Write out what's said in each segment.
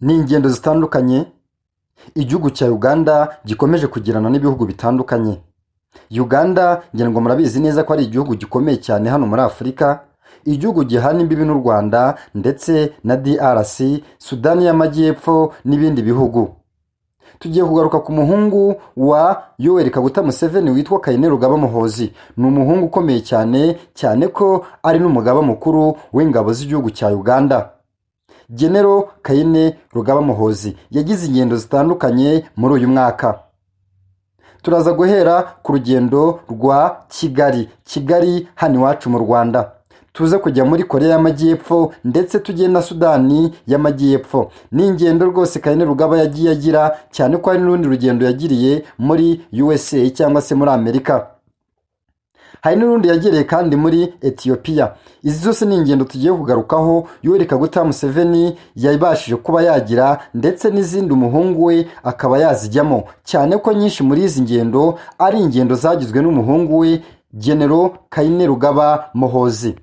ni ingendo zitandukanye igihugu cya Uganda gikomeje kugirana n'ibihugu bitandukanye. Uganda ngira ngo murabizi neza ko ari igihugu gikomeye cyane hano muri Afurika, igihugu gihana imbibi n'u Rwanda ndetse na DRC, Sudani y'Amajyepfo n'ibindi bihugu. Tugiye kugaruka ku muhungu wa Yoweri Kaguta Museveni witwa Kainerugaba Muhoozi. Ni umuhungu ukomeye cyane ko ari n'umugaba mukuru w'ingabo z'igihugu cya Uganda. General Kainerugaba Muhoozi yagize ingendo zitandukanye muri uyu mwaka. Turaza guhera ku rugendo rwa Kigali hano iwacu mu Rwanda. Tuze kujya muri Korea y'Amajyepfo ndetse tujye na Sudani y'Amajyepfo. Ni ingendo rwose Kainerugaba yagiye agira, cyane ko hari n'urundi rugendo yagiriye muri USA cyangwa se muri Amerika. Hari n'urundi yagereye kandi muri Ethiopia. Izi zose ni ingendo tugiye kugarukaho Yoweri Kaguta Museveni yabashije kuba yagira, ndetse n'izindi umuhungu we akaba yazijyamo, cyane ko nyinshi muri izi ngendo ari ingendo zagizwe n'umuhungu we General Kainerugaba Muhoozi.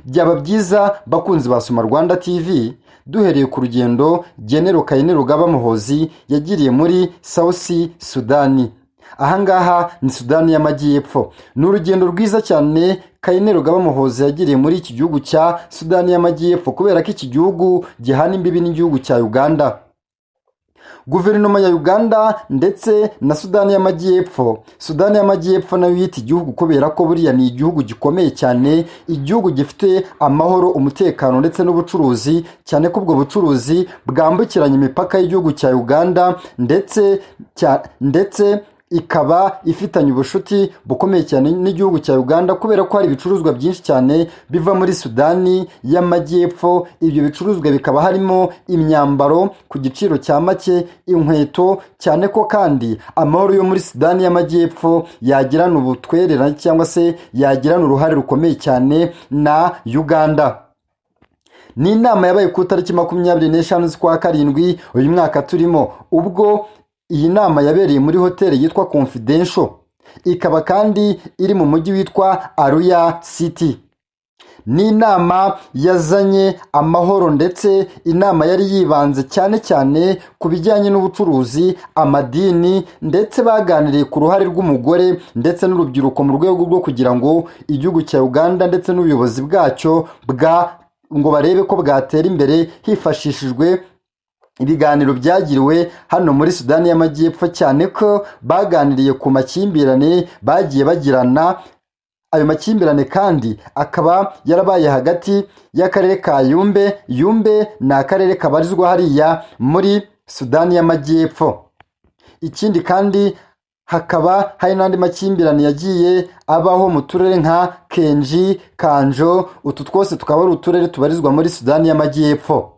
Byaba byiza bakunzi ba Soma Rwanda TV duhereye ku rugendo General Kainerugaba Muhoozi yagiriye muri South Sudani. Ahangaha ni Sudani y'Amajyepfo. Ni urugendo rwiza cyane Kainerugaba Muhoozi yagiriye muri iki gihugu cya Sudani y'Amajyepfo, kubera ko iki gihugu gihana imbibi n'igihugu cya Uganda. Guverinoma ya Uganda ndetse na Sudani y'Amajyepfo nayo yita igihugu, kubera ko buriya ni igihugu gikomeye cyane, igihugu gifite amahoro, umutekano ndetse n'ubucuruzi, cyane ko ubwo bucuruzi bwambukiranya imipaka y'igihugu cya Uganda ndetse ikaba ifitanye ubushuti bukomeye cyane n'igihugu cya Uganda, kubera ko hari ibicuruzwa byinshi cyane biva muri Sudani y'Amajyepfo. Ibyo bicuruzwa bikaba harimo imyambaro ku giciro cya make, inkweto, cyane ko kandi amahoro yo muri Sudani y'Amajyepfo yagirana ubutwererane cyangwa se yagirana uruhare rukomeye cyane na Uganda. Ni inama yabaye ku itariki 25 z'ukwa karindwi uyu mwaka turimo, ubwo iyi nama yabereye muri hoteli yitwa Confidential, ikaba kandi iri mu mujyi witwa Arua City. Ni inama yazanye amahoro, ndetse inama yari yibanze cyane ku bijyanye n'ubucuruzi, amadini, ndetse baganiriye ku ruhare rw'umugore ndetse n'urubyiruko mu rwego rwo kugira ngo igihugu cya Uganda ndetse n'ubuyobozi bwacyo ngo barebe ko bwatera imbere hifashishijwe ibiganiro byagiriwe hano muri Sudani y'Amajyepfo, cyane ko baganiriye ku makimbirane bagiye bagirana. Ayo makimbirane kandi akaba yarabaye hagati y'akarere ka Yumbe ni akarere kabarizwa hariya muri Sudani y'Amajyepfo. Ikindi kandi hakaba hari n'andi makimbirane yagiye abaho mu turere nka Kenji, Kanjo. Utu twose tukaba ari uturere tubarizwa muri Sudani y'Amajyepfo.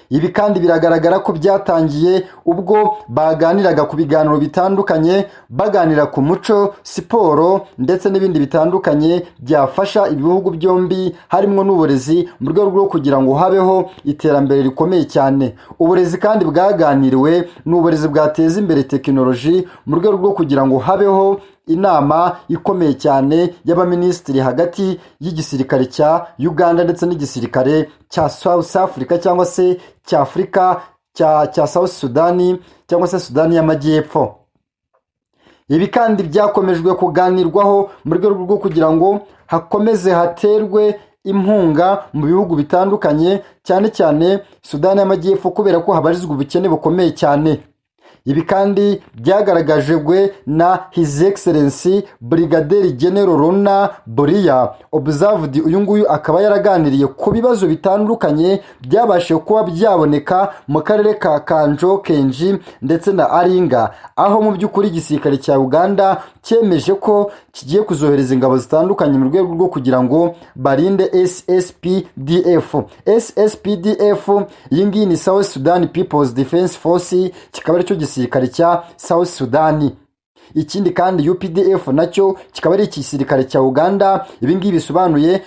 Ibi kandi biragaragara ko byatangiye ubwo baganiraga ku biganiro bitandukanye, baganira ku muco, siporo ndetse n'ibindi bitandukanye byafasha ibihugu byombi, harimo n'uburezi, mu rwego rwo kugira ngo habeho iterambere rikomeye cyane. Uburezi kandi bwaganiriwe n'uburezi bwateza imbere tekinoloji, mu rwego rwo kugira ngo habeho inama ikomeye cyane y'abaminisitiri hagati y'igisirikare cya Uganda ndetse n'igisirikare cya South Africa cyangwa se cya Afrika cya South Sudani cyangwa se Sudani y'Amajyepfo. Ibi kandi byakomejwe kuganirwaho mu rwego rwo kugira ngo hakomeze haterwe impunga mu bihugu bitandukanye, cyane Sudani y'Amajyepfo, kubera ko habarizwa ubukene bukomeye cyane. Ibi kandi byagaragajwe na His Excellency Brigadier General Rona Boria Observed. Uyu nguyu akaba yaraganiriye ku bibazo bitandukanye byabashije kuba byaboneka mu karere ka Kanjo, Kenji ndetse na Aringa, aho mu by'ukuri igisirikare cya Uganda cyemeje ko kigiye kuzohereza ingabo zitandukanye mu rwego rwo kugira ngo barinde SSPDF. Iyi ngiyi ni South Sudan People's Defense Force, kikaba aricyo gisirikare cya South Sudani. Ikindi kandi UPDF nacyo kikaba ari igisirikare cya Uganda. Ibi ngibi bisobanuye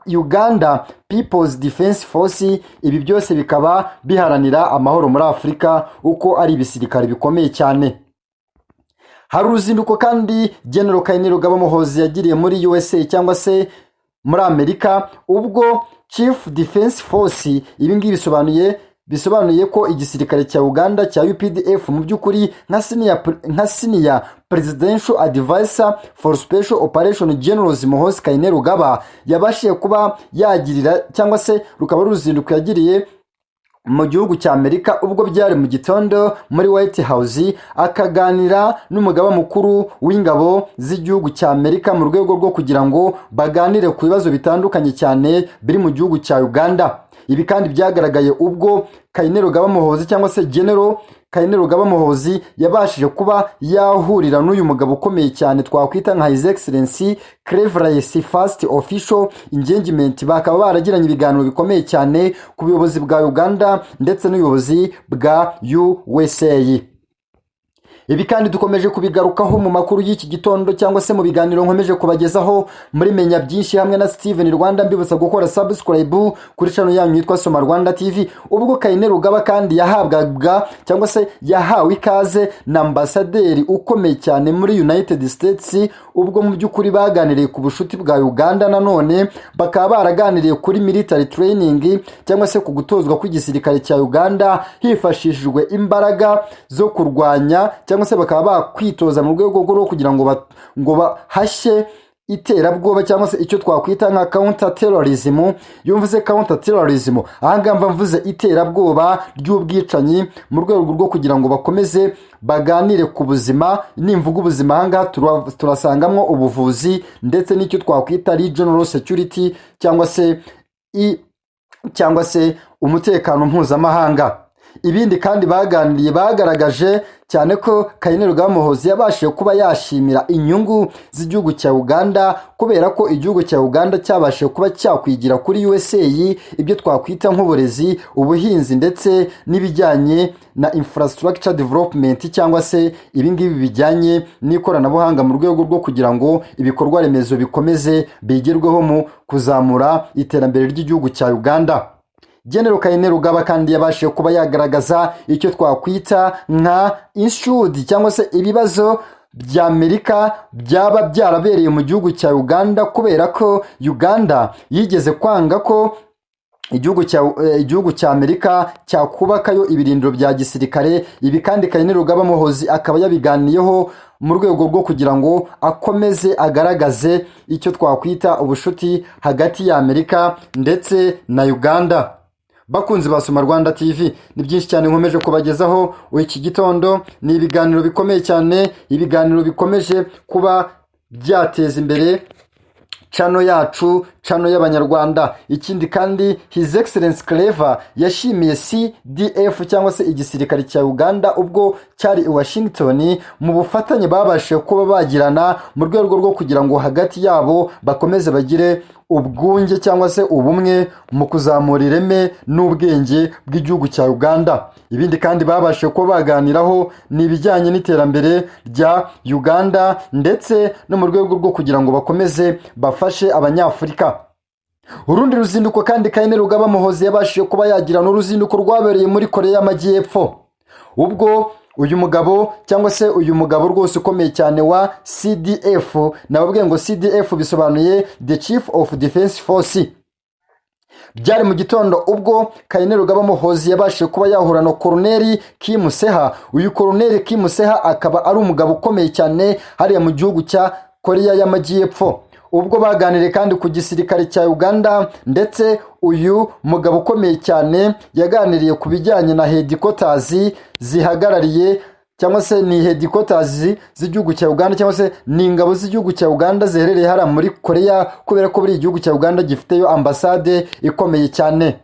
Uganda People's Defense Force. Ibi byose bikaba biharanira amahoro muri Afurika, uko ari ibisirikare bikomeye cyane. Hari uruzinduko kandi General Kainerugaba Muhoozi yagiriye muri USA cyangwa se muri Amerika, ubwo Chief Defense Force, ibi ngibi bisobanuye bisobanuye ko igisirikare cya Uganda cya UPDF mu by'ukuri nka senior presidential advisor for special operation generals Muhoozi Kainerugaba yabashije kuba yagirira cyangwa se rukaba ruzinduko yagiriye mu gihugu cya Amerika ubwo byari mu gitondo muri White House akaganira n'umugaba mukuru w'ingabo z'igihugu cya Amerika mu rwego rwo kugira ngo baganire ku bibazo bitandukanye cyane biri mu gihugu cya Uganda. Ibi kandi byagaragaye ubwo Kainerugaba Muhoozi cyangwa se General Kainerugaba Muhoozi yabashije kuba yahurira n'uyu mugabo ukomeye cyane twakwita nka His Excellency Cleverest First Official Engagement, bakaba baragiranye ibiganiro bikomeye cyane ku buyobozi bwa Uganda ndetse n'ubuyobozi bwa USA. Ibi kandi dukomeje kubigarukaho mu makuru y'iki gitondo cyangwa se mu biganiro nkomeje kubagezaho muri Menya Byinshi hamwe na Steven Rwanda. Mbibutsa gukora subscribe kuri channel yanyu yitwa Soma Rwanda TV. Ubwo Kainerugaba kandi yahabwaga cyangwa se yahawe ikaze na ambasaderi ukomeye cyane muri United States, ubwo mu by'ukuri baganiriye ku bushuti bwa Uganda, nanone bakaba baraganiriye kuri military training cyangwa se ku gutozwa kw'igisirikare cya Uganda hifashishijwe imbaraga zo kurwanya cyangwa se bakaba bakwitoza mu rwego rwo kugira ngo bahashye iterabwoba cyangwa se icyo twakwita nka counter terrorism. Yumvise counter terrorism ahangamba mvuze iterabwoba ry'ubwicanyi mu rwego rwo kugira ngo bakomeze baganire ku buzima. Nimvuga ubuzima ahanga turasangamwo ubuvuzi ndetse n'icyo twakwita regional security cyangwa se umutekano mpuzamahanga. Ibindi kandi baganiriye bagaragaje cyane ko Kainerugaba Muhoozi yabashije kuba yashimira inyungu z'igihugu cya Uganda kubera ko igihugu cya Uganda cyabashije kuba cyakwigira kuri USA ibyo twakwita nk'uburezi, ubuhinzi ndetse n'ibijyanye na infrastructure development cyangwa se ibingibi bijyanye n'ikoranabuhanga mu rwego rwo kugira ngo ibikorwa remezo bikomeze bigerweho mu kuzamura iterambere ry'igihugu cya Uganda. General Kainerugaba kandi yabashije kuba yagaragaza icyo twakwita nka issued cyangwa se ibibazo bya Amerika byaba byarabereye mu gihugu cya Uganda kubera ko Uganda yigeze kwanga ko igihugu cya Amerika cyakubakayo ibirindiro bya gisirikare. Ibi kandi Kainerugaba Muhoozi akaba yabiganiyeho mu rwego rwo kugira ngo akomeze agaragaze icyo twakwita ubushuti hagati ya Amerika ndetse na Uganda. Bakunzi ba Soma Rwanda TV, ni byinshi cyane nkomeje kubagezaho iki gitondo. Ni ibiganiro bikomeye cyane, ibiganiro bikomeje kuba byateza imbere channel yacu, channel y'abanyarwanda. Ikindi kandi His Excellency Clever yashimiye CDF cyangwa se igisirikare cya Uganda ubwo cyari i Washington mu bufatanye babashije kuba bagirana mu rwego rwo kugira ngo hagati yabo bakomeze bagire ubwunge cyangwa se ubumwe mu kuzamura ireme n'ubwenge bw'igihugu cya Uganda. Ibindi kandi babashije kuba baganiraho ni ibijyanye n'iterambere rya Uganda ndetse no mu rwego rwo kugira ngo bakomeze bafashe abanyafurika. Urundi ruzinduko kandi Kainerugaba Muhoozi yabashije kuba yagira n'uruzinduko rwabereye muri Korea y'Amajyepfo, ubwo uyu mugabo cyangwa se uyu mugabo rwose ukomeye cyane wa CDF, nababwiye ngo CDF bisobanuye the Chief of Defense Force. Byari mu gitondo ubwo Kainerugaba Muhoozi yabashije kuba yahura na Colonel Kim Seha. Uyu Colonel Kim Seha akaba ari umugabo ukomeye cyane hariya mu gihugu cya Korea y'Amajyepfo, ubwo baganiriye kandi ku gisirikare cya Uganda ndetse uyu mugabo ukomeye cyane yaganiriye ku bijyanye na headquarters zihagarariye cyangwa se ni headquarters z'igihugu cya Uganda cyangwa se ni ingabo z'igihugu cya Uganda ziherereye hariya muri Korea kubera ko buri igihugu cya Uganda gifiteyo ambasade ikomeye cyane.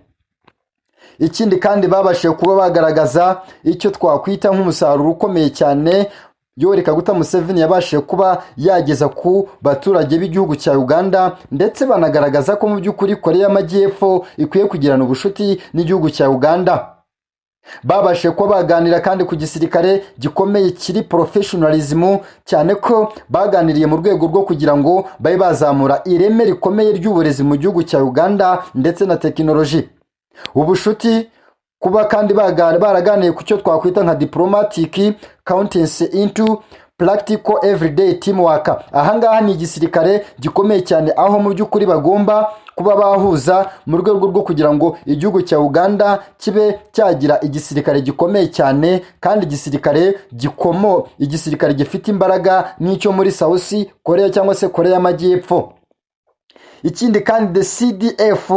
Ikindi kandi babashije kuba bagaragaza icyo twakwita nk'umusaruro ukomeye cyane Yoweri Kaguta Museveni yabashije kuba yageza ku baturage b'igihugu cya Uganda ndetse banagaragaza ko mu by'ukuri Korea y'Amajyepfo ikwiye kugirana ubushuti n'igihugu cya Uganda. Babashije kuba baganira kandi ku gisirikare gikomeye kiri professionalism cyane ko baganiriye mu rwego rwo kugira ngo babe bazamura ireme rikomeye ry'uburezi mu gihugu cya Uganda ndetse na tekinoloji. Ubushuti kuba kandi baraganiye ku cyo twakwita nka diplomatic countenance into practical everyday teamwork. Ahangaha ni igisirikare gikomeye cyane aho mu by'ukuri bagomba kuba bahuza mu rwego rwo kugira ngo igihugu cya Uganda kibe cyagira igisirikare gikomeye cyane kandi igisirikare gifite imbaraga n'icyo muri South Korea cyangwa se Korea y'Amajyepfo. Ikindi kandi the CDF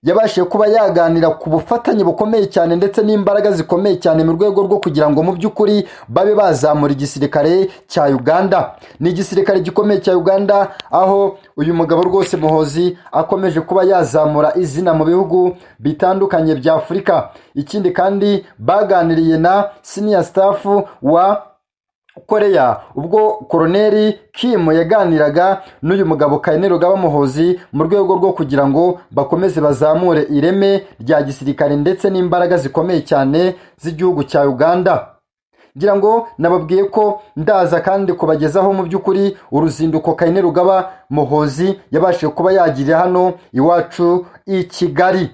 yabashije kuba yaganira ku bufatanye bukomeye cyane ndetse n'imbaraga zikomeye cyane mu rwego rwo kugira ngo mu by'ukuri babe bazamura igisirikare cya Uganda. Ni igisirikare gikomeye cya Uganda, aho uyu mugabo rwose Muhoozi akomeje kuba yazamura izina mu bihugu bitandukanye bya Afurika. Ikindi kandi baganiriye na senior staff wa Korea ubwo Koloneli Kim yaganiraga n'uyu mugabo Kainerugaba Muhoozi mu rwego rwo kugira ngo bakomeze bazamure ireme rya gisirikare ndetse n'imbaraga zikomeye cyane z'igihugu cya Uganda. Ngira ngo nababwiye ko ndaza kandi kubagezaho mu by'ukuri uruzinduko Kainerugaba Muhoozi yabashije kuba yagirira hano iwacu i Kigali.